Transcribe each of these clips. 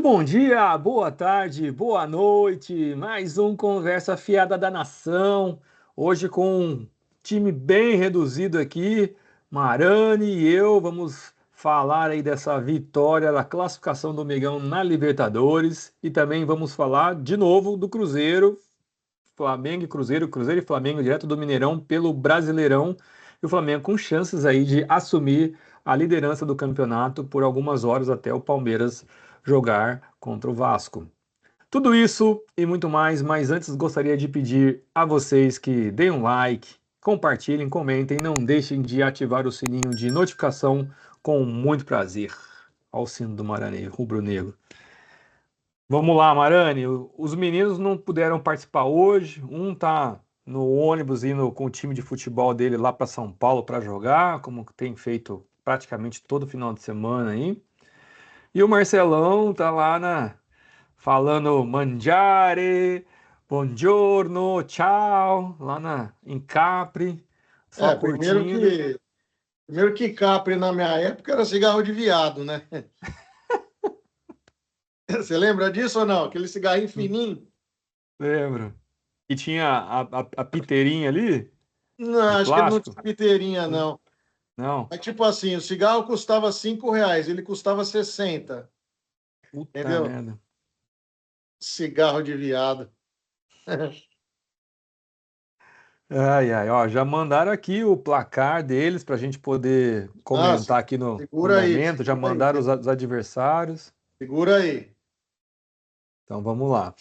bom dia, boa tarde, boa noite. Mais um Conversa Fiada da Nação. Hoje com um time bem reduzido aqui. Marani e eu vamos falar aí dessa vitória da classificação do Mengão na Libertadores e também vamos falar de novo do Cruzeiro, Flamengo e Cruzeiro, Cruzeiro e Flamengo direto do Mineirão pelo Brasileirão. E o Flamengo com chances aí de assumir a liderança do campeonato por algumas horas até o Palmeiras jogar contra o Vasco. Tudo isso e muito mais, mas antes gostaria de pedir a vocês que deem um like, compartilhem, comentem, não deixem de ativar o sininho de notificação com muito prazer. Ao sino do Maranhão rubro-negro. Vamos lá, Marani. Os meninos não puderam participar hoje. Um tá no ônibus indo com o time de futebol dele lá para São Paulo para jogar, como tem feito praticamente todo final de semana aí. E o Marcelão tá lá falando mangiare, buongiorno, tchau, em Capri, só É, primeiro curtindo. que, primeiro que Capri na minha época era cigarro de viado, né? Você lembra disso ou não? Aquele cigarrinho fininho? Lembro. E tinha a piteirinha ali, Não, de acho que ele não plástico? tinha piteirinha, não. Não. Mas tipo assim, o cigarro custava R$ 5, ele custava 60, Puta entendeu? merda. Cigarro de viado. Ai, ai, ó, já mandaram aqui o placar deles para a gente poder Ah, comentar aqui no segura aí, momento. Já segura aí, mandaram os adversários. segura aí. Então vamos lá.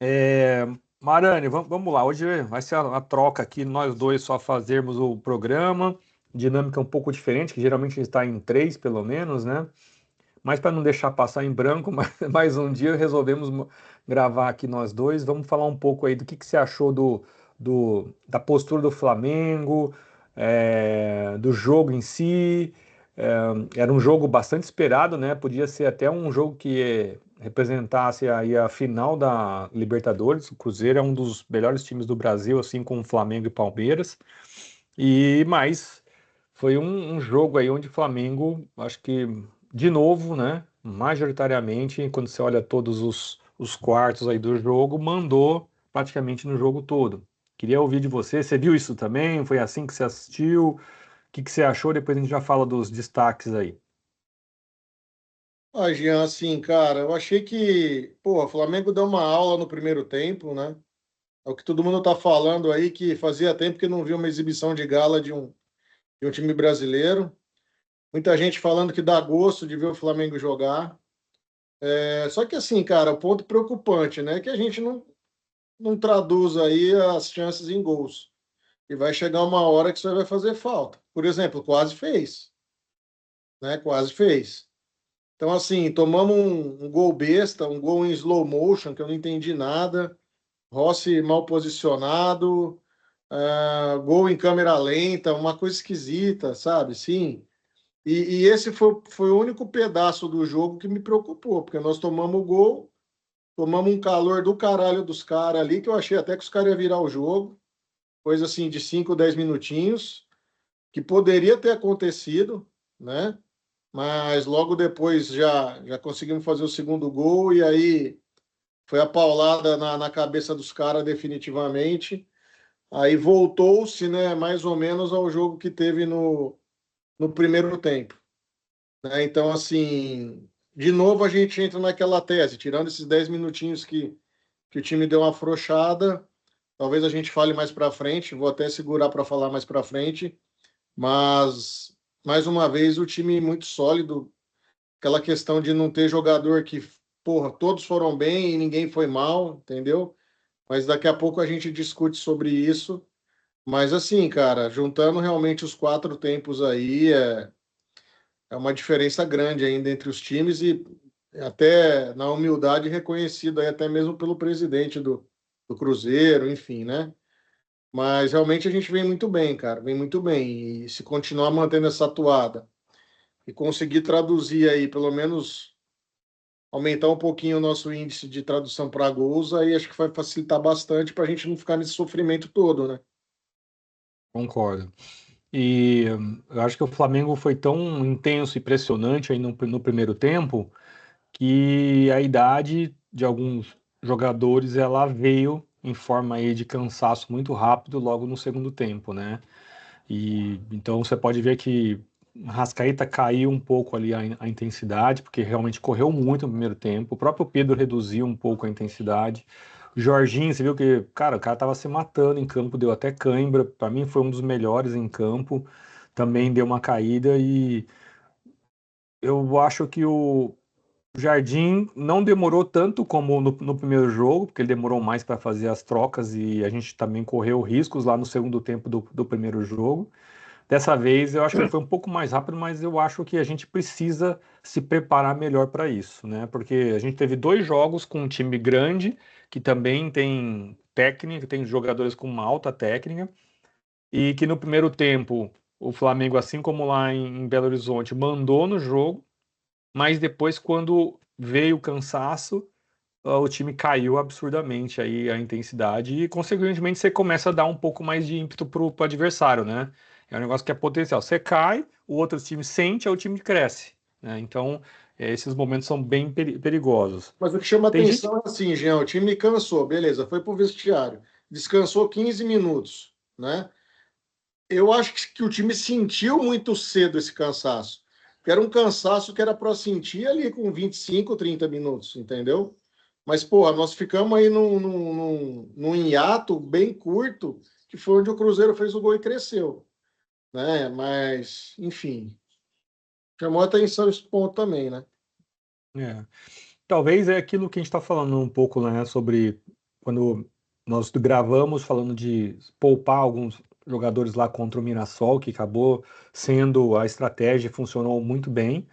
É, Marani, vamos lá. Hoje vai ser a troca aqui, nós dois só fazermos o programa. Dinâmica um pouco diferente, que geralmente a gente está em três, pelo menos, né? Mas para não deixar passar em branco, mais um dia resolvemos gravar aqui nós dois. Vamos falar um pouco aí do que você achou da postura do Flamengo, do jogo em si. Era um jogo bastante esperado, né? Podia ser até um jogo que representasse aí a final da Libertadores. O Cruzeiro é um dos melhores times do Brasil, assim como Flamengo e Palmeiras. Mas foi um jogo aí onde o Flamengo, acho que de novo, né? Majoritariamente, quando você olha todos os quartos aí do jogo, mandou praticamente no jogo todo. Queria ouvir de você. Você viu isso também? Foi assim que você assistiu? O que você achou? Depois a gente já fala dos destaques aí. Ah, Jean, assim, cara, eu achei que, pô, o Flamengo deu uma aula no primeiro tempo, né? É o que todo mundo tá falando aí, que fazia tempo que não viu uma exibição de gala de um time brasileiro. Muita gente falando que dá gosto de ver o Flamengo jogar. Só que assim, cara, o ponto preocupante, né, é que a gente não traduz aí as chances em gols. E vai chegar uma hora que isso aí vai fazer falta. Por exemplo, quase fez, né? Quase fez. Então, assim, tomamos um gol besta, um gol em slow motion, que eu não entendi nada. Rossi mal posicionado, gol em câmera lenta, uma coisa esquisita, sabe? Sim. E esse foi o único pedaço do jogo que me preocupou, porque nós tomamos o gol, tomamos um calor do caralho dos caras ali, que eu achei até que os caras iam virar o jogo, coisa assim de 5, 10 minutinhos, que poderia ter acontecido, né? Mas logo depois já conseguimos fazer o segundo gol, e aí foi a paulada na cabeça dos caras definitivamente. Aí voltou-se, né, mais ou menos ao jogo que teve no primeiro tempo, né? Então, assim, de novo a gente entra naquela tese, tirando esses 10 minutinhos que o time deu uma afrouxada, talvez a gente fale mais para frente, vou até segurar para falar mais para frente, mas mais uma vez o time muito sólido, aquela questão de não ter jogador que, porra, todos foram bem e ninguém foi mal, entendeu? Mas daqui a pouco a gente discute sobre isso. Mas assim, cara, juntando realmente os quatro tempos aí, é uma diferença grande ainda entre os times e até na humildade reconhecido aí até mesmo pelo presidente do Cruzeiro, enfim, né? Mas realmente a gente vem muito bem, cara, vem muito bem. E se continuar mantendo essa atuada e conseguir traduzir aí, pelo menos aumentar um pouquinho o nosso índice de tradução para gols, aí acho que vai facilitar bastante para a gente não ficar nesse sofrimento todo, né? Concordo. Eu acho que o Flamengo foi tão intenso e impressionante aí no primeiro tempo que a idade de alguns jogadores ela veio em forma aí de cansaço muito rápido logo no segundo tempo, né? E então você pode ver que Rascaeta caiu um pouco ali a intensidade, porque realmente correu muito no primeiro tempo. O próprio Pedro reduziu um pouco a intensidade. O Jorginho, você viu que, cara, o cara tava se matando em campo, deu até cãibra. Para mim foi um dos melhores em campo. Também deu uma caída e eu acho que o Jardim não demorou tanto como no primeiro jogo, porque ele demorou mais para fazer as trocas e a gente também correu riscos lá no segundo tempo do primeiro jogo. Dessa vez eu acho que ele foi um pouco mais rápido, mas eu acho que a gente precisa se preparar melhor para isso, né? Porque a gente teve 2 jogos com um time grande, que também tem técnica, tem jogadores com uma alta técnica, e que no primeiro tempo o Flamengo, assim como lá em Belo Horizonte, mandou no jogo, mas depois, quando veio o cansaço, o time caiu absurdamente aí a intensidade e, consequentemente, você começa a dar um pouco mais de ímpeto pro adversário, né? É um negócio que é potencial. Você cai, o outro time sente, aí o time cresce, né? Então, esses momentos são bem perigosos. Mas o que chama Tem gente. atenção é assim, Jean, o time cansou, beleza, foi pro vestiário, descansou 15 minutos, né? Eu acho que o time sentiu muito cedo esse cansaço. Porque era um cansaço que era para sentir ali com 25, 30 minutos, entendeu? Mas, porra, nós ficamos aí num hiato bem curto, que foi onde o Cruzeiro fez o gol e cresceu, né? Mas, enfim, chamou atenção esse ponto também, né? é, Talvez é aquilo que a gente está falando um pouco, né, sobre quando nós gravamos falando de poupar alguns jogadores lá contra o Mirassol, que acabou sendo a estratégia e funcionou muito bem.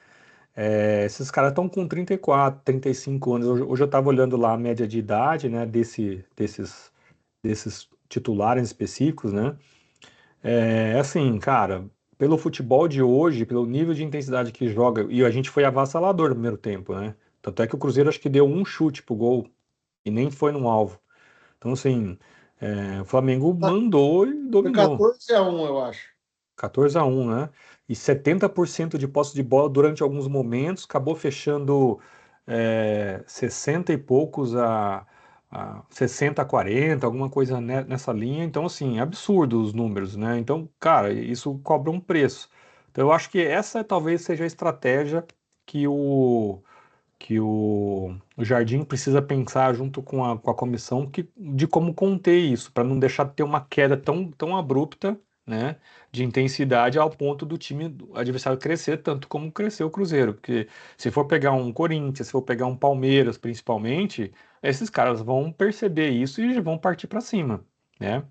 Esses caras estão com 34, 35 anos. Hoje eu estava olhando lá a média de idade, né, desses titulares específicos, né? Assim, cara, pelo futebol de hoje, pelo nível de intensidade que joga, e a gente foi avassalador no primeiro tempo, né? Tanto é que o Cruzeiro acho que deu um chute pro gol e nem foi no alvo. Então, assim, o Flamengo mandou e Foi dominou. 14-1, eu acho. 14-1, né? E 70% de posse de bola durante alguns momentos, acabou fechando 60 e poucos a 60-40, alguma coisa nessa linha. Então, assim, absurdo os números, né? Então, cara, isso cobra um preço. Então, eu acho que essa talvez seja a estratégia que o Jardim precisa pensar junto com a comissão de como conter isso, para não deixar de ter uma queda tão abrupta, né, de intensidade ao ponto do time do adversário crescer tanto como cresceu o Cruzeiro. Porque se for pegar um Corinthians, se for pegar um Palmeiras, principalmente, esses caras vão perceber isso e vão partir para cima, né?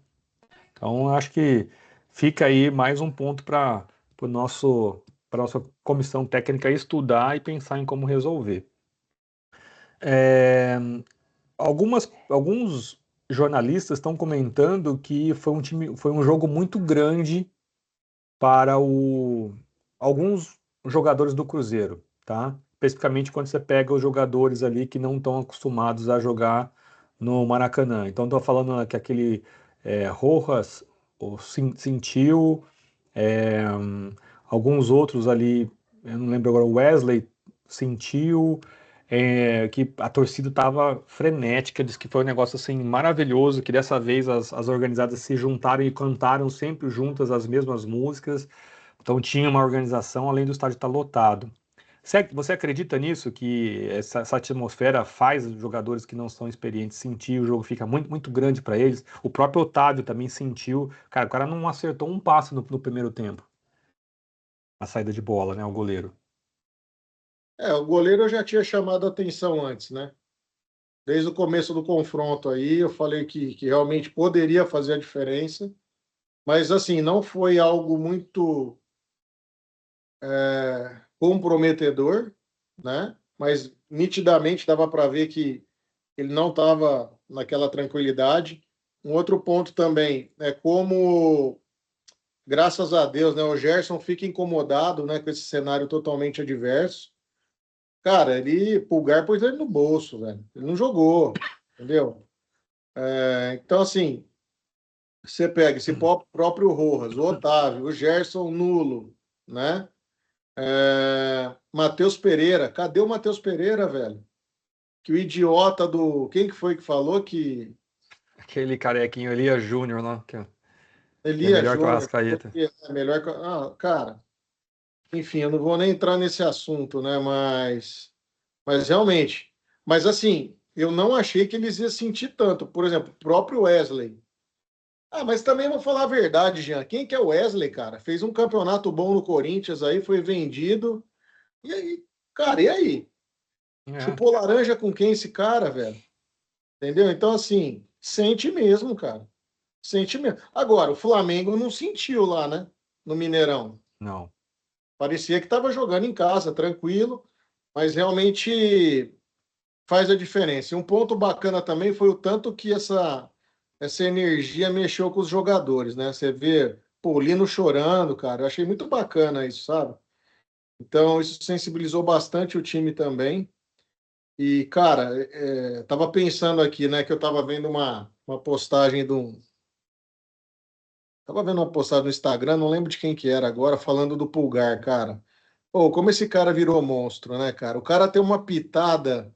Então, eu acho que fica aí mais um ponto para nossa comissão técnica estudar e pensar em como resolver. É, alguns jornalistas estão comentando que foi um jogo muito grande para alguns jogadores do Cruzeiro, tá? Especificamente quando você pega os jogadores ali que não estão acostumados a jogar no Maracanã. Então, estou falando que aquele Rojas sentiu, é, alguns outros ali, eu não lembro agora, o Wesley sentiu, que a torcida estava frenética, diz que foi um negócio assim maravilhoso, que dessa vez as organizadas se juntaram e cantaram sempre juntas as mesmas músicas, então tinha uma organização além do estádio estar lotado. Você acredita nisso, que essa atmosfera faz os jogadores que não são experientes sentir, o jogo fica muito, muito grande para eles? O próprio Otávio também sentiu. Cara, o cara não acertou um passe no primeiro tempo, a saída de bola, né, o goleiro. O goleiro eu já tinha chamado a atenção antes, né? Desde o começo do confronto aí, eu falei que realmente poderia fazer a diferença, mas assim, não foi algo muito comprometedor, né? Mas nitidamente dava para ver que ele não estava naquela tranquilidade. Um outro ponto também é como, graças a Deus, né, o Gerson fica incomodado, né, com esse cenário totalmente adverso. Cara, ele pulgar pôs ele no bolso, velho. Ele não jogou, entendeu? Então, assim, você pega esse próprio Rojas, o Otávio, o Gerson nulo, né? Matheus Pereira. Cadê o Matheus Pereira, velho? Que o idiota do. Quem que foi que falou que Aquele carequinho ali é Júnior lá, que é Elias melhor que o Júnior Arrascaeta. é melhor que. Ah, cara, enfim, eu não vou nem entrar nesse assunto, né? Mas realmente. Mas assim, eu não achei que eles iam sentir tanto. Por exemplo, o próprio Wesley. Ah, mas também vou falar a verdade, Jean. Quem que é o Wesley, cara? Fez um campeonato bom no Corinthians aí, foi vendido. E aí, cara, e aí? É, Chupou laranja com quem esse cara, velho? Entendeu? Então, assim, sente mesmo, cara. Sente mesmo. Agora, o Flamengo não sentiu lá, né? No Mineirão. não. Parecia que estava jogando em casa, tranquilo, mas realmente faz a diferença. E um ponto bacana também foi o tanto que essa energia mexeu com os jogadores, né? Você vê, pô, o Lino chorando, cara. Eu achei muito bacana isso, sabe? Então, isso sensibilizou bastante o time também. E, cara, tava pensando aqui, né, que eu tava vendo uma postagem de um. Tava vendo uma postagem no Instagram, não lembro de quem que era agora, falando do Pulgar, cara. Pô, como esse cara virou monstro, né, cara? O cara tem uma pitada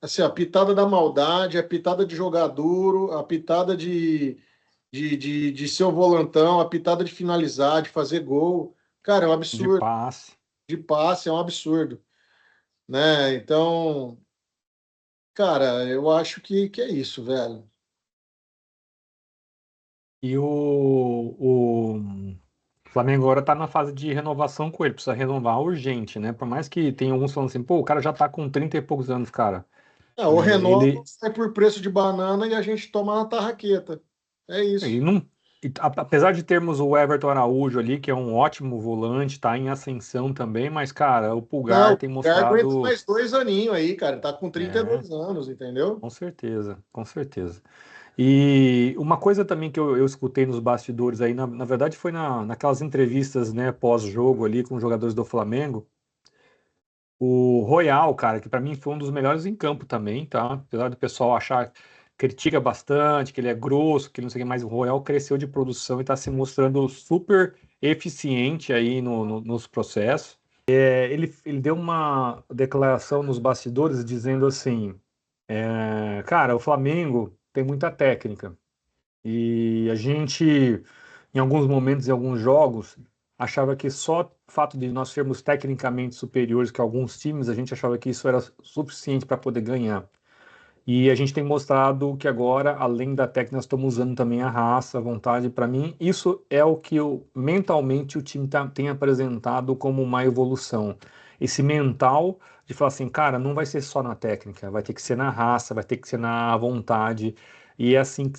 assim, a pitada da maldade, a pitada de jogar duro, a pitada de ser o volantão, a pitada de finalizar, de fazer gol. Cara, é um De absurdo. passe. De passe, é um absurdo, né? Então, cara, eu acho que é isso, velho. E o Flamengo agora tá na fase de renovação com ele, precisa renovar urgente, né? Por mais que tenha alguns falando assim, pô, o cara já tá com 30 e poucos anos, cara. Ah, o É, Renova ele, sai por preço de banana e a gente toma na tarraqueta. É ele isso. não. Apesar de termos o Everton Araújo ali, que é um ótimo volante, tá em ascensão também, mas, cara, o Não, Pulgar o tem Pulgar aguenta mostrado. mais 2 aninhos aí, cara. Tá com trinta e É, dois anos, entendeu? com certeza, com certeza. E uma coisa também que eu escutei nos bastidores aí, na verdade foi naquelas entrevistas, né, pós-jogo ali com os jogadores do Flamengo, o Royal, cara, que pra mim foi um dos melhores em campo também, tá? Apesar do pessoal achar, critica bastante, que ele é grosso, que ele não sei o que mais, o Royal cresceu de produção e tá se mostrando super eficiente aí nos processos. Ele deu uma declaração nos bastidores dizendo assim, cara, o Flamengo tem muita técnica. E a gente, em alguns momentos, em alguns jogos, achava que só o fato de nós sermos tecnicamente superiores que alguns times, a gente achava que isso era suficiente para poder ganhar. E a gente tem mostrado que agora, além da técnica, nós estamos usando também a raça, a vontade. Para mim, isso é o que mentalmente o time tem apresentado como uma evolução. Esse mental de falar assim, cara, não vai ser só na técnica, vai ter que ser na raça, vai ter que ser na vontade. E é assim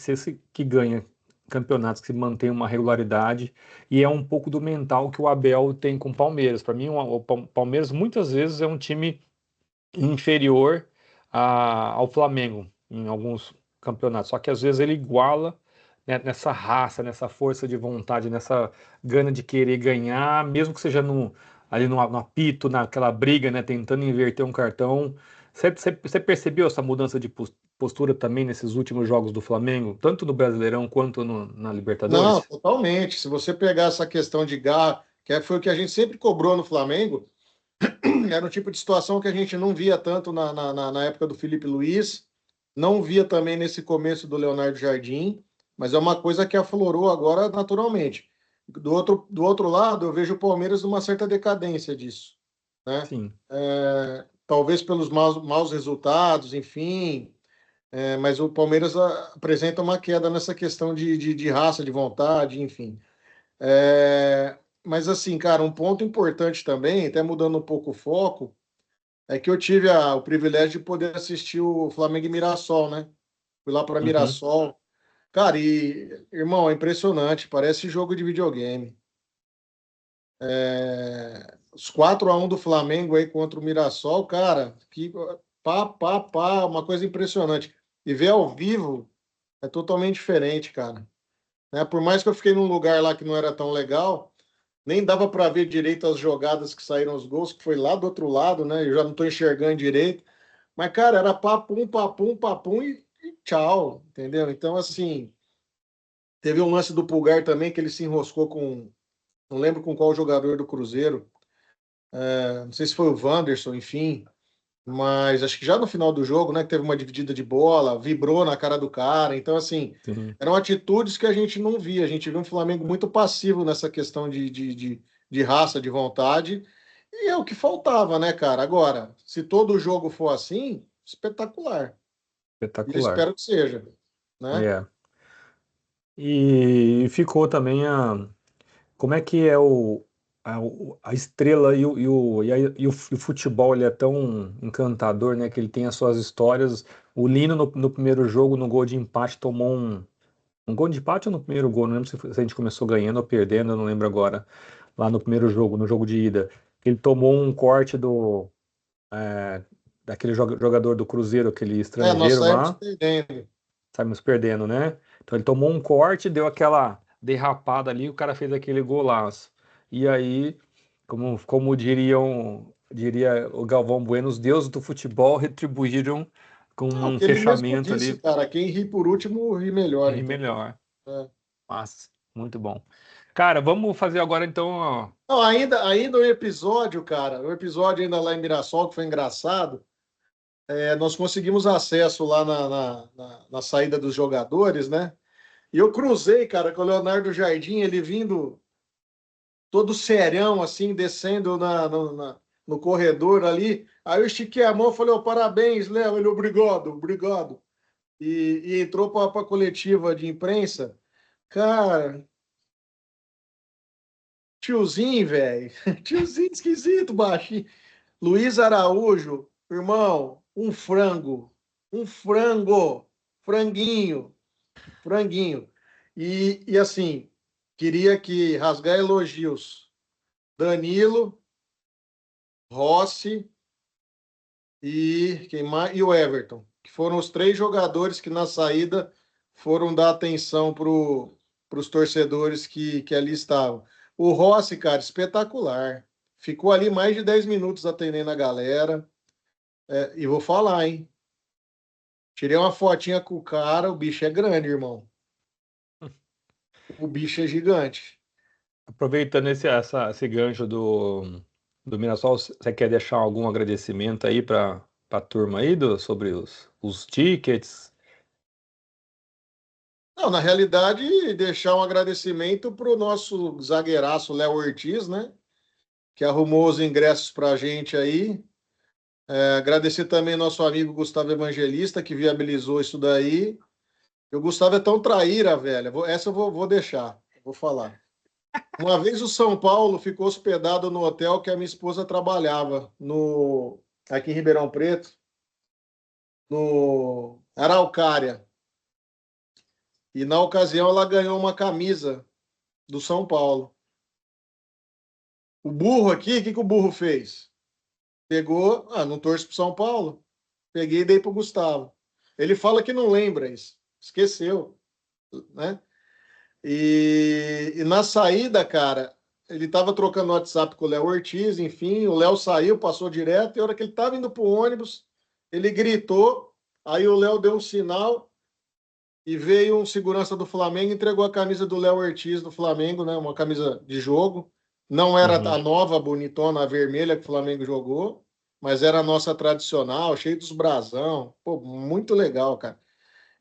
que ganha campeonatos, que se mantém uma regularidade. E é um pouco do mental que o Abel tem com o Palmeiras. Para mim, o Palmeiras muitas vezes é um time inferior ao Flamengo em alguns campeonatos. Só que às vezes ele iguala, né, nessa raça, nessa força de vontade, nessa gana de querer ganhar, mesmo que seja ali no apito, naquela briga, né, tentando inverter um cartão. Você percebeu essa mudança de postura também nesses últimos jogos do Flamengo, tanto no Brasileirão quanto na Não, Libertadores? totalmente. Se você pegar essa questão de garra, foi o que a gente sempre cobrou no Flamengo, era um tipo de situação que a gente não via tanto na época do Felipe Luiz, não via também nesse começo do Leonardo Jardim, mas é uma coisa que aflorou agora naturalmente. Do outro lado, eu vejo o Palmeiras numa certa decadência disso, né? Sim. Talvez pelos maus resultados, enfim, mas o Palmeiras apresenta uma queda nessa questão de raça, de vontade, enfim. Mas assim, cara, um ponto importante também, até mudando um pouco o foco, é que eu tive o privilégio de poder assistir o Flamengo e Mirassol, né? Fui lá para Uhum. Mirassol. Cara, e, irmão, é impressionante, parece jogo de videogame. Os 4-1 do Flamengo aí contra o Mirassol, cara, que pá, uma coisa impressionante. E ver ao vivo é totalmente diferente, cara. Né? Por mais que eu fiquei num lugar lá que não era tão legal, nem dava para ver direito as jogadas que saíram os gols, que foi lá do outro lado, né? Eu já não estou enxergando direito. Mas, cara, era papum e tchau, entendeu? Então, assim, teve um lance do Pulgar também que ele se enroscou não lembro com qual jogador do Cruzeiro, não sei se foi o Wanderson, enfim, mas acho que já no final do jogo, né, que teve uma dividida de bola, vibrou na cara do cara. Então, assim, Sim. eram atitudes que a gente não via. A gente viu um Flamengo muito passivo nessa questão de raça, de vontade, e é o que faltava, né, cara? Agora, se todo jogo for assim, espetacular. E eu Espetacular. espero que seja, né? É. E ficou também como é que é a estrela e o futebol, ele é tão encantador, né? Que ele tem as suas histórias. O Lino, no primeiro jogo, no gol de empate, tomou um gol de empate ou no primeiro gol? Não lembro se a gente começou ganhando ou perdendo, eu não lembro agora. Lá no primeiro jogo, no jogo de ida. Ele tomou um corte é, daquele jogador do Cruzeiro, aquele Nós estrangeiro saímos lá. perdendo. Saímos perdendo, né? Então ele tomou um corte, deu aquela derrapada ali, o cara fez aquele golaço. E aí, diria o Galvão Bueno, os deuses do futebol retribuíram com Não, o um que ele mesmo fechamento disse, ali cara, quem ri por último ri melhor, e entendeu? melhor. É. Massa, muito bom. Cara, vamos fazer agora então, ó. Não, ainda o episódio, cara, o episódio ainda lá em Mirassol, que foi engraçado, nós conseguimos acesso lá na saída dos jogadores, né? E eu cruzei, cara, com o Leonardo Jardim, ele vindo todo serião, assim, descendo no corredor ali. Aí eu estiquei a mão e falei, ó, parabéns, Léo. Ele, obrigado, obrigado. E entrou para a coletiva de imprensa. Cara, tiozinho, velho. Tiozinho esquisito, baixinho. Luiz Araújo, irmão, um frango. Um frango. Franguinho. Franguinho. E assim, queria que rasgar elogios. Danilo, Rossi e quem mais? E o Everton, que foram os três jogadores que na saída foram dar atenção para os torcedores que ali estavam. O Rossi, cara, espetacular. Ficou ali mais de 10 minutos atendendo a galera. E vou falar, hein? Tirei uma fotinha com o cara, o bicho é grande, irmão. O bicho é gigante. Aproveitando esse gancho do Mirassol, você quer deixar algum agradecimento aí para a turma aí sobre os tickets? Não, na realidade, deixar um agradecimento para o nosso zagueiraço Léo Ortiz, né? Que arrumou os ingressos para a gente aí. Agradecer também nosso amigo Gustavo Evangelista, que viabilizou isso daí. E o Gustavo é tão traíra, velho. Essa eu vou deixar, vou falar. Uma vez o São Paulo ficou hospedado no hotel que a minha esposa trabalhava, aqui em Ribeirão Preto, no Araucária. E na ocasião ela ganhou uma camisa do São Paulo. O burro aqui, o que que o burro fez? Pegou, não torço pro São Paulo. Peguei e dei pro Gustavo. Ele fala que não lembra isso, esqueceu, né? E na saída, cara, ele tava trocando WhatsApp com o Léo Ortiz, enfim, o Léo saiu, passou direto, e a hora que ele tava indo pro ônibus, ele gritou, aí o Léo deu um sinal e veio um segurança do Flamengo, e entregou a camisa do Léo Ortiz do Flamengo, né? Uma camisa de jogo. Não era a Uhum. nova bonitona, a vermelha que o Flamengo jogou, mas era a nossa tradicional, cheio dos brasão. Pô, muito legal, cara.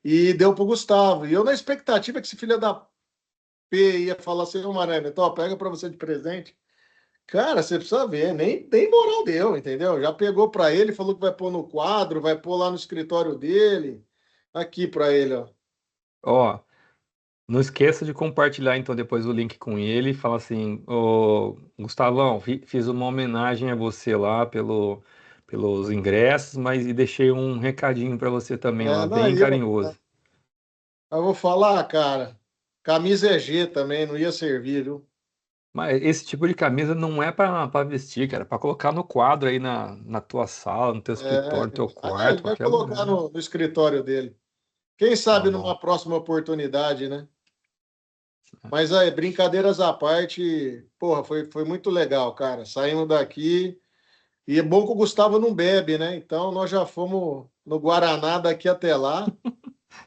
E deu pro Gustavo. E eu na expectativa que esse filho da P ia falar assim, ô Maranhão, então pega para você de presente. Cara, você precisa ver, nem moral deu, entendeu? Já pegou para ele, falou que vai pôr no quadro, vai pôr lá no escritório dele. Aqui para ele, ó. Ó, não esqueça de compartilhar então depois o link com ele e fala assim, ô Gustavão, fiz uma homenagem a você lá pelos ingressos, mas e deixei um recadinho para você também lá, Não, bem carinhoso. eu vou falar, cara, camisa é G também, não ia servir, viu? Mas esse tipo de camisa não é para vestir, cara, é para colocar no quadro aí na tua sala, no teu escritório, no teu Ele quarto, vai qualquer colocar lugar. no escritório dele. Quem Tá sabe bom. numa próxima oportunidade, né? Mas aí, brincadeiras à parte, porra, foi muito legal, cara. Saímos daqui. E é bom que o Gustavo não bebe, né? Então nós já fomos no Guaraná daqui até lá.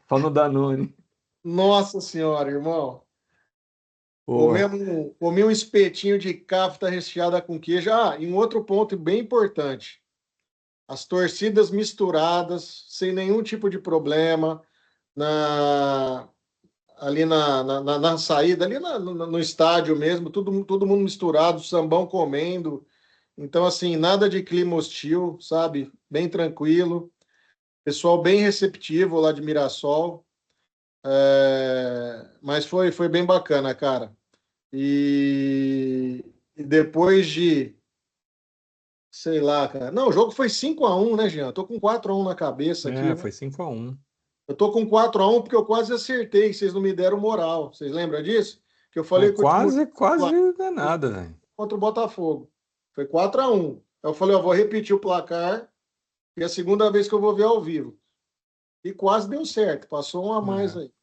Só no Danone. Nossa Senhora, irmão. Boa. Comi um espetinho de kafta recheada com queijo. Ah, e um outro ponto bem importante. As torcidas misturadas, sem nenhum tipo de problema, na, ali na saída, no estádio mesmo, todo mundo misturado, sambão comendo. Então, assim, nada de clima hostil, sabe? Bem tranquilo. Pessoal bem receptivo lá de Mirassol. Mas foi bem bacana, cara. E depois de, sei lá, cara. Não, o jogo foi 5-1, né, Jean? Eu tô com 4-1 na cabeça aqui, É, né? foi 5-1. Eu tô com 4-1 porque eu quase acertei, vocês não me deram moral. Vocês lembram disso? Que eu Mas falei que o time quase, quase não é nada, velho. contra o Botafogo. Foi 4-1. Eu falei, ó, vou repetir o placar, e é a segunda vez que eu vou ver ao vivo. E quase deu certo, passou um a mais É. aí.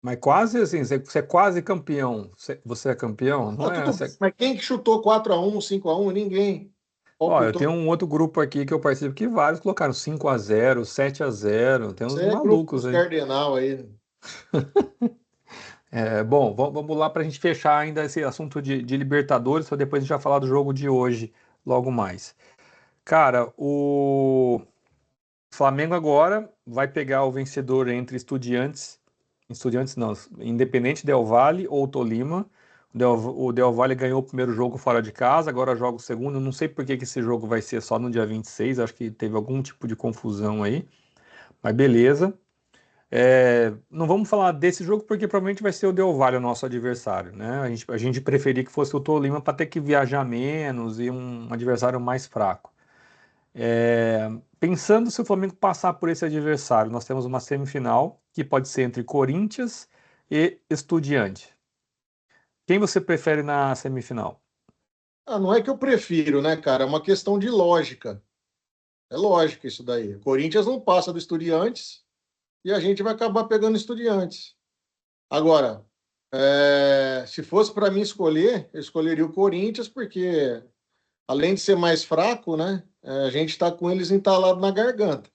Mas quase assim, você é quase campeão. Você é campeão? Não Ah, é? tudo bem, mas quem que chutou 4-1, 5-1? Ninguém. Ó, eu Palpitou. tenho um outro grupo aqui que eu participo que vários colocaram 5-0, 7-0. Tem uns Você é grupo malucos dos aí. Cardenal aí, né? É, bom, vamos lá para a gente fechar ainda esse assunto de Libertadores, para depois a gente já falar do jogo de hoje, logo mais. Cara, o Flamengo agora vai pegar o vencedor entre Estudiantes não, Independente Del Valle ou Tolima. O Del Valle ganhou o primeiro jogo fora de casa, agora joga o segundo. Não sei por que que esse jogo vai ser só no dia 26, acho que teve algum tipo de confusão aí, mas beleza. Não vamos falar desse jogo porque provavelmente vai ser o Del Valle o nosso adversário, né? A gente preferia que fosse o Tolima para ter que viajar menos e um adversário mais fraco. Pensando se o Flamengo passar por esse adversário, nós temos uma semifinal que pode ser entre Corinthians e Estudiante. Quem você prefere na semifinal? Ah, não é que eu prefiro, né, cara? É uma questão de lógica. É lógica isso daí. O Corinthians não passa do Estudiantes e a gente vai acabar pegando Estudiantes. Agora, se fosse para mim escolher, eu escolheria o Corinthians, porque além de ser mais fraco, né, a gente está com eles entalado na garganta,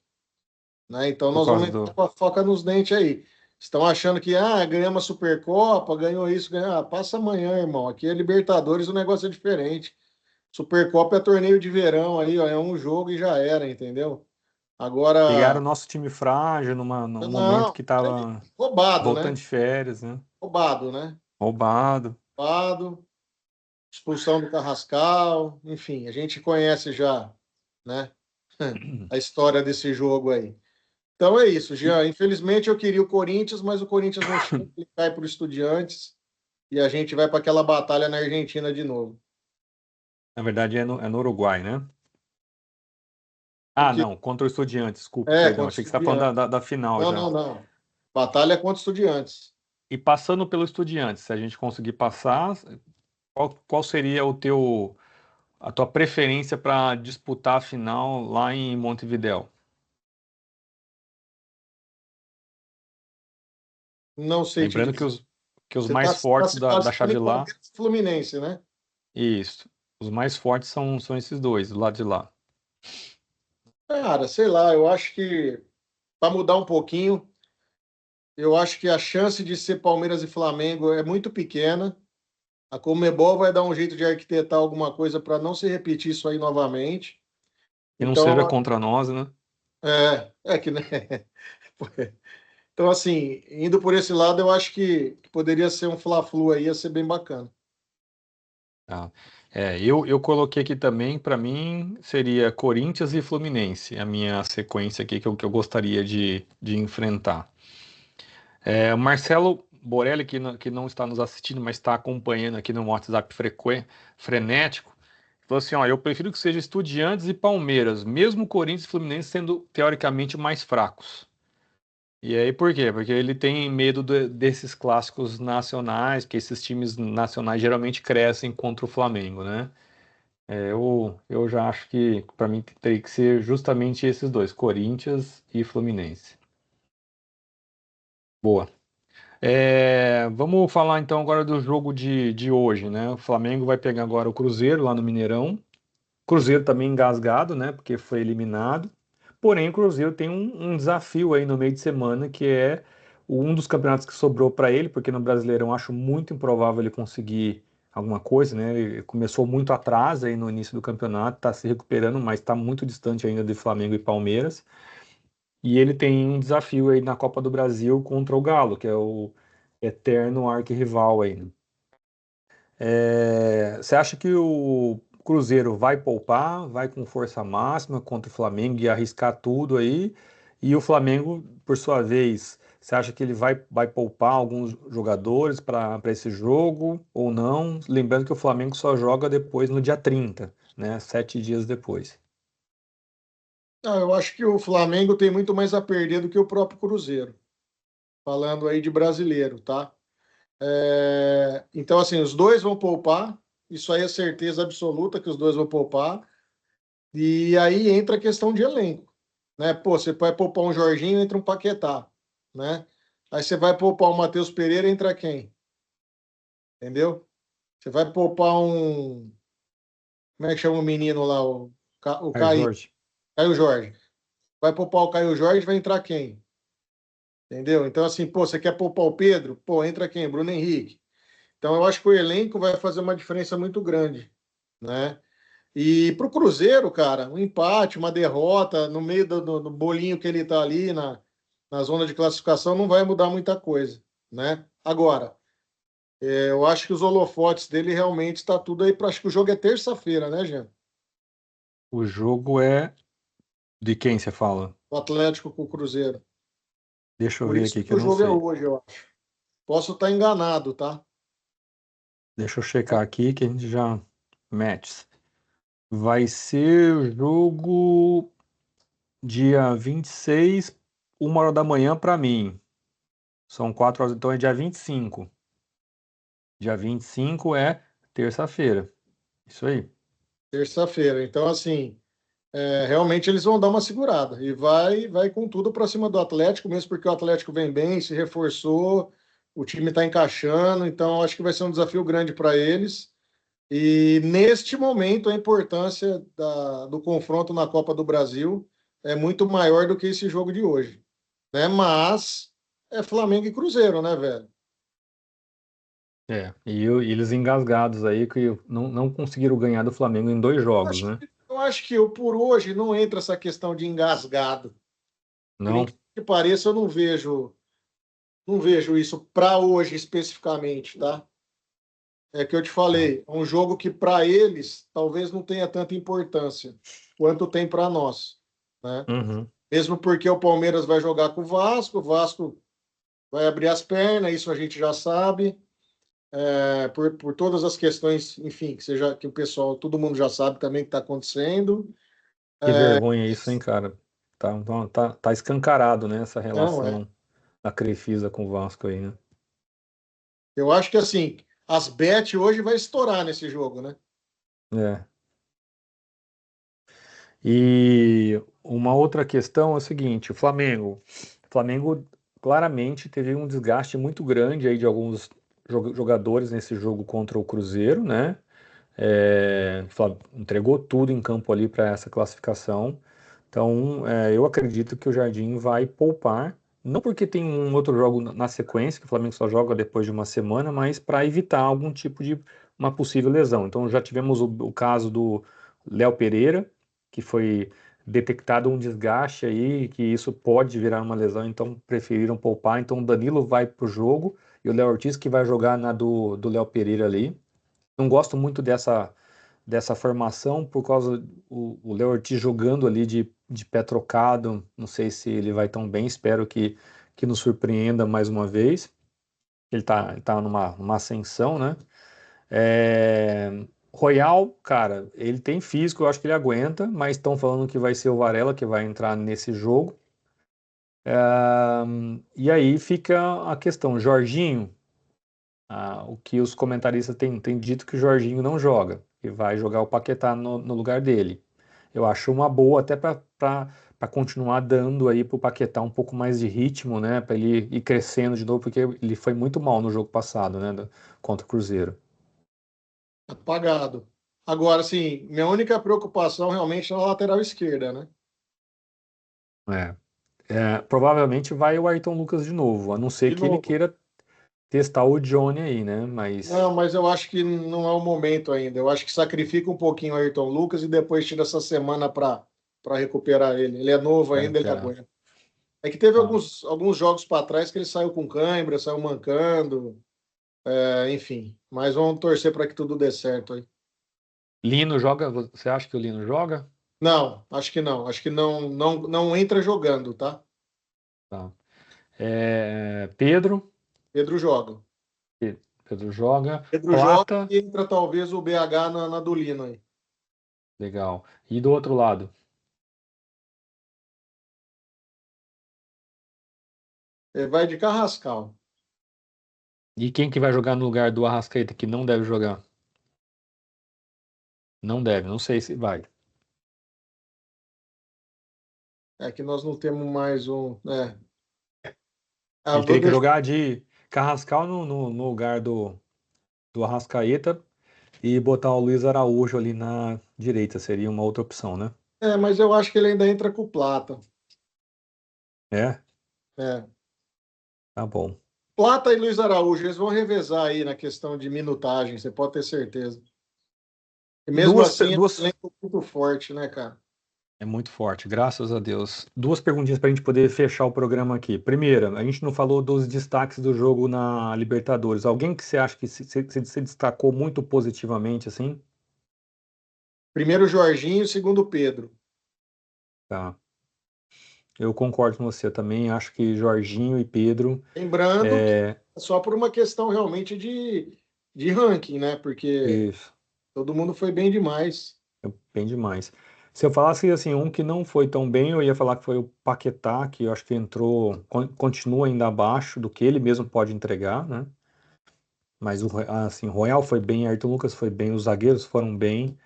né? Então Por nós vamos causa entrar do. com a faca nos dentes aí. Estão achando que ganhamos a Supercopa, ganhou isso, ganhou. Ah, passa amanhã, irmão. Aqui é Libertadores, o negócio é diferente. Supercopa é torneio de verão aí, ó, é um jogo e já era, entendeu? Pegaram o Agora, nosso time frágil num momento não, que estava roubado, voltando né? de férias, né? Roubado, né? Roubado. Roubado, expulsão do Carrascal, enfim, a gente conhece já, né? A história desse jogo aí. Então é isso, E, Jean. Infelizmente eu queria o Corinthians, mas o Corinthians não chega, ele cai para o Estudiantes e a gente vai para aquela batalha na Argentina de novo. na verdade é no Uruguai, né? O Ah, que não, contra o Estudiantes, desculpa, perdão. contra o Achei que você estava falando da, Estudiantes. da final Não, já. não, não. Batalha contra o Estudiantes. E passando pelo Estudiantes, se a gente conseguir passar, qual seria a tua preferência para disputar a final lá em Montevidéu? Não sei te Lembrando que dizer. os Você está mais fortes se da classificando chave em lá, Palmeiras e Fluminense, né? isso, os mais fortes são esses dois, do lado de lá. Cara, sei lá, eu acho que para mudar um pouquinho, eu acho que a chance de ser Palmeiras e Flamengo é muito pequena. A Conmebol vai dar um jeito de arquitetar alguma coisa para não se repetir isso aí novamente. Que não seja Então, contra nós, né? é que, né? Então, assim, indo por esse lado, eu acho que poderia ser um Fla-Flu aí, ia ser bem bacana. Tá. Eu coloquei aqui também, para mim, seria Corinthians e Fluminense, a minha sequência aqui que eu gostaria de enfrentar. O Marcelo Borelli, que não está nos assistindo, mas está acompanhando aqui no WhatsApp frenético, falou assim: ó, eu prefiro que seja Estudiantes e Palmeiras, mesmo Corinthians e Fluminense sendo teoricamente mais fracos. E aí por quê? Porque ele tem medo desses clássicos nacionais, que esses times nacionais geralmente crescem contra o Flamengo, né? Eu já acho que para mim teria que ser justamente esses dois, Corinthians e Fluminense. Boa. Vamos falar então agora do jogo de hoje, né? O Flamengo vai pegar agora o Cruzeiro lá no Mineirão. Cruzeiro também engasgado, né? Porque foi eliminado. Porém, o Cruzeiro tem um desafio aí no meio de semana que é um dos campeonatos que sobrou para ele, porque no Brasileirão acho muito improvável ele conseguir alguma coisa, né? Ele começou muito atrás aí no início do campeonato, está se recuperando, mas está muito distante ainda de Flamengo e Palmeiras. E ele tem um desafio aí na Copa do Brasil contra o Galo, que é o eterno arquirrival aí, né? Você acha que o Cruzeiro vai poupar, vai com força máxima contra o Flamengo e arriscar tudo aí? E o Flamengo, por sua vez, você acha que ele vai poupar alguns jogadores para esse jogo ou não? Lembrando que o Flamengo só joga depois no dia 30, né? 7 dias depois. Não, eu acho que o Flamengo tem muito mais a perder do que o próprio Cruzeiro, falando aí de brasileiro, tá? Então, assim, os dois vão poupar, isso aí é certeza absoluta que os dois vão poupar, e aí entra a questão de elenco, né? Pô, você vai poupar um Jorginho, entra um Paquetá, né? Aí você vai poupar o Matheus Pereira, entra quem? Entendeu? Você vai poupar um. Como é que chama o menino lá? O Aí, Caio, Jorge. Caio Jorge. Vai poupar o Caio Jorge, vai entrar quem? Entendeu? Então, assim, pô, você quer poupar o Pedro? Pô, entra quem? Bruno Henrique. Então, eu acho que o elenco vai fazer uma diferença muito grande, né? E para o Cruzeiro, cara, um empate, uma derrota, no meio do bolinho que ele está ali na zona de classificação, não vai mudar muita coisa, né? Agora, eu acho que os holofotes dele realmente está tudo aí para. Acho que o jogo é terça-feira, né, Jean? O jogo é de quem você fala? O Atlético com o Cruzeiro. Deixa eu Por ver isso aqui que que eu o não jogo é sei. hoje, ó. Posso estar enganado, tá? Deixa eu checar aqui que a gente já matches. Vai ser o jogo dia 26, 1 hora da manhã para mim. São 4 horas, então é dia 25. Dia 25 é terça-feira. Isso aí. Terça-feira. Então, assim, realmente eles vão dar uma segurada e vai com tudo para cima do Atlético, mesmo porque o Atlético vem bem, se reforçou, o time está encaixando, então acho que vai ser um desafio grande para eles. E neste momento a importância do confronto na Copa do Brasil é muito maior do que esse jogo de hoje, né? Mas é Flamengo e Cruzeiro, né, velho? E eles engasgados aí que não conseguiram ganhar do Flamengo em 2 jogos, né? Eu acho que eu, por hoje não entra essa questão de engasgado. Por Não? incrível que pareça, eu não vejo isso para hoje especificamente, tá? É que eu te Tá. falei, é um jogo que para eles talvez não tenha tanta importância quanto tem para nós, né? Uhum. Mesmo porque o Palmeiras vai jogar com o Vasco vai abrir as pernas, isso a gente já sabe, por todas as questões, enfim, que o pessoal, todo mundo já sabe também que está acontecendo. Que vergonha isso, hein, cara? Tá escancarado, né, essa Não, relação da Crefisa com o Vasco aí, né? eu acho que assim, as bet hoje vai estourar nesse jogo, né? É. E uma outra questão é o seguinte, o Flamengo claramente teve um desgaste muito grande aí de alguns jogadores nesse jogo contra o Cruzeiro, né? Entregou tudo em campo ali para essa classificação. Então, eu acredito que o Jardim vai poupar, não porque tem um outro jogo na sequência, que o Flamengo só joga depois de uma semana, mas para evitar algum tipo de uma possível lesão. Então, já tivemos o caso do Léo Pereira, que foi detectado um desgaste aí, que isso pode virar uma lesão, então preferiram poupar. Então, o Danilo vai para o jogo e o Léo Ortiz que vai jogar na do Léo Pereira ali. Não gosto muito dessa formação por causa o Léo Ortiz jogando ali de pé trocado. Não sei se ele vai tão bem, espero que nos surpreenda mais uma vez. Ele tá numa ascensão, né? É, Royal, cara, ele tem físico, eu acho que ele aguenta, mas estão falando que vai ser o Varela que vai entrar nesse jogo. E aí fica a questão, Jorginho. O que os comentaristas têm dito que o Jorginho não joga, e vai jogar o Paquetá no lugar dele. Eu acho uma boa até para continuar dando aí para o Paquetá um pouco mais de ritmo, né? Para ele ir crescendo de novo, porque ele foi muito mal no jogo passado, né? Contra o Cruzeiro. Apagado. Agora, assim, minha única preocupação realmente é na lateral esquerda, né? É. Provavelmente vai o Ayrton Lucas de novo, a não ser De que ele novo. queira testar o Johnny aí, né? Mas Não, mas eu acho que não é o momento ainda. Eu acho que sacrifica um pouquinho o Ayrton Lucas e depois tira essa semana para recuperar ele. Ele é novo vai ainda, ele recuperar. aguenta. É que teve Tá. alguns jogos para trás que ele saiu com cãibra, saiu mancando, enfim. Mas vamos torcer para que tudo dê certo aí. Lino joga? Você acha que o Lino joga? Não, acho que não. Acho que não entra jogando, tá? Tá. Pedro. Pedro joga. Pedro joga. Pedro joga Plata. e entra talvez o BH na do Lino aí. Legal. E do outro lado? Vai de Carrascal. E quem que vai jogar no lugar do Arrascaeta que não deve jogar? Não deve, não sei se vai. É que nós não temos mais um. Ele Vou teria que deixar. jogar de Carrascal no lugar do Arrascaeta e botar o Luiz Araújo ali na direita, seria uma outra opção, né? Mas eu acho que ele ainda entra com o Plata. É, É. tá bom. Plata e Luiz Araújo, eles vão revezar aí na questão de minutagem, você pode ter certeza. E mesmo Duas, assim, é um duas, elenco muito forte, né, cara? é muito forte, graças a Deus. Duas perguntinhas para a gente poder fechar o programa aqui. Primeira, a gente não falou dos destaques do jogo na Libertadores. Alguém que você acha que se destacou muito positivamente, assim? Primeiro Jorginho, segundo Pedro. Tá. Eu concordo com você também. Acho que Jorginho e Pedro. Lembrando que É, é só por uma questão realmente de ranking, né? Porque isso, todo mundo foi bem demais. bem demais. Se eu falasse assim, um que não foi tão bem, eu ia falar que foi o Paquetá, que eu acho que entrou, continua ainda abaixo do que ele mesmo pode entregar, né? Mas assim, o Royal foi bem, Ayrton Lucas foi bem, os zagueiros foram bem.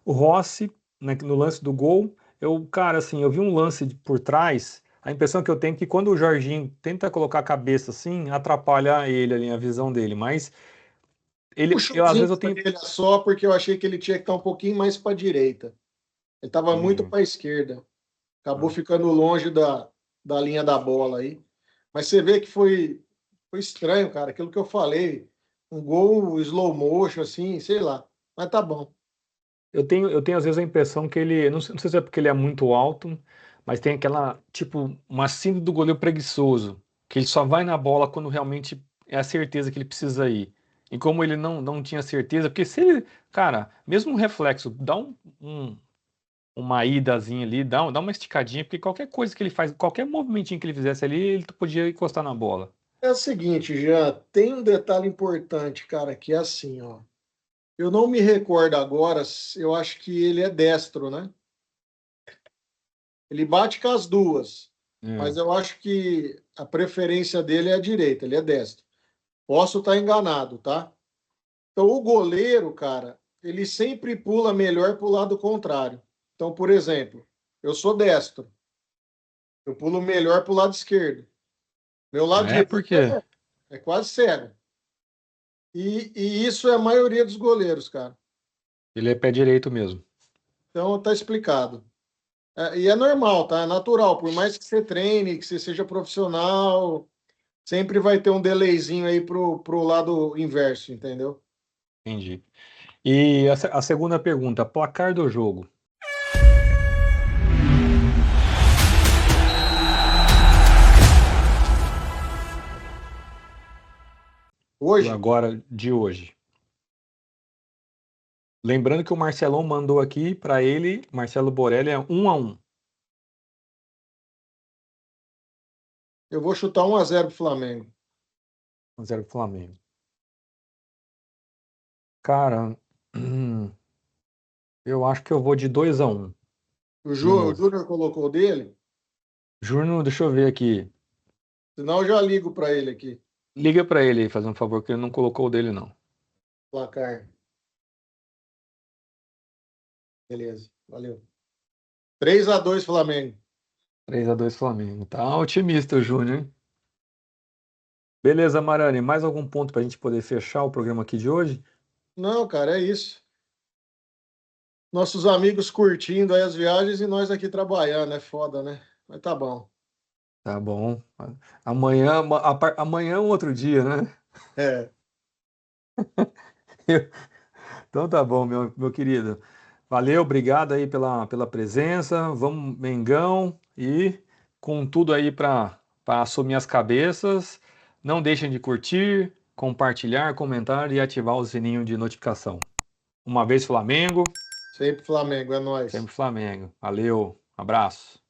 O Rossi, né, no lance do gol, cara, assim, eu vi um lance por trás, a impressão que eu tenho é que quando o Jorginho tenta colocar a cabeça assim, atrapalha ele ali, a visão dele, mas Um às chutzinho vezes eu tenho. dele só, porque eu achei que ele tinha que estar um pouquinho mais para a direita. Ele estava muito Entendi. para a esquerda. Acabou Ah. ficando longe da linha da bola aí. Mas você vê que foi estranho, cara. Aquilo que eu falei. Um gol slow motion, assim, sei lá. Mas tá bom. Eu tenho às vezes a impressão que ele, não sei se é porque ele é muito alto, mas tem aquela, tipo, uma síndrome do goleiro preguiçoso, que ele só vai na bola quando realmente é a certeza que ele precisa ir. E como ele não tinha certeza, porque se ele, cara, mesmo um reflexo, dá uma idazinha ali, dá uma esticadinha, porque qualquer coisa que ele faz, qualquer movimentinho que ele fizesse ali, ele podia encostar na bola. É o seguinte, já tem um detalhe importante, cara, que é assim, ó. Eu não me recordo agora, eu acho que ele é destro, né? Ele bate com as duas, É, mas eu acho que a preferência dele é a direita, ele é destro. Posso estar enganado, tá? Então, o goleiro, cara, ele sempre pula melhor para o lado contrário. Então, por exemplo, eu sou destro, eu pulo melhor para o lado esquerdo. Meu lado por direito quê? é quase cego. E isso é a maioria dos goleiros, cara. Ele é pé direito mesmo. Então, tá explicado. E é normal, tá? É natural. Por mais que você treine, que você seja profissional, sempre vai ter um delayzinho aí pro lado inverso, entendeu? Entendi. E a segunda pergunta, placar do jogo. Hoje, Agora de hoje. Lembrando que o Marcelão mandou aqui para ele, Marcelo Borelli, é 1-1. eu vou chutar 1-0 pro Flamengo. 1-0 Flamengo. Cara, eu acho que eu vou de 2-1 de O novo. Júnior colocou o dele? Júnior, deixa eu ver aqui. Senão eu já ligo para ele aqui. Liga para ele aí, fazer um favor, que ele não colocou o dele, não. Placar. Beleza. Valeu. 3-2 Flamengo. 3-2 Flamengo. Tá otimista o Júnior, hein? Beleza, Marani. Mais algum ponto para a gente poder fechar o programa aqui de hoje? Não, cara, é isso. Nossos amigos curtindo aí as viagens e nós aqui trabalhando. É foda, né? Mas tá bom. Tá bom. Amanhã, amanhã é um outro dia, né? É, Então tá bom, meu querido. Valeu, obrigado aí pela presença. Vamos, Mengão, e com tudo aí para assumir as cabeças. Não deixem de curtir, compartilhar, comentar e ativar o sininho de notificação. Uma vez Flamengo, sempre Flamengo, é nóis. sempre Flamengo. Valeu, abraço.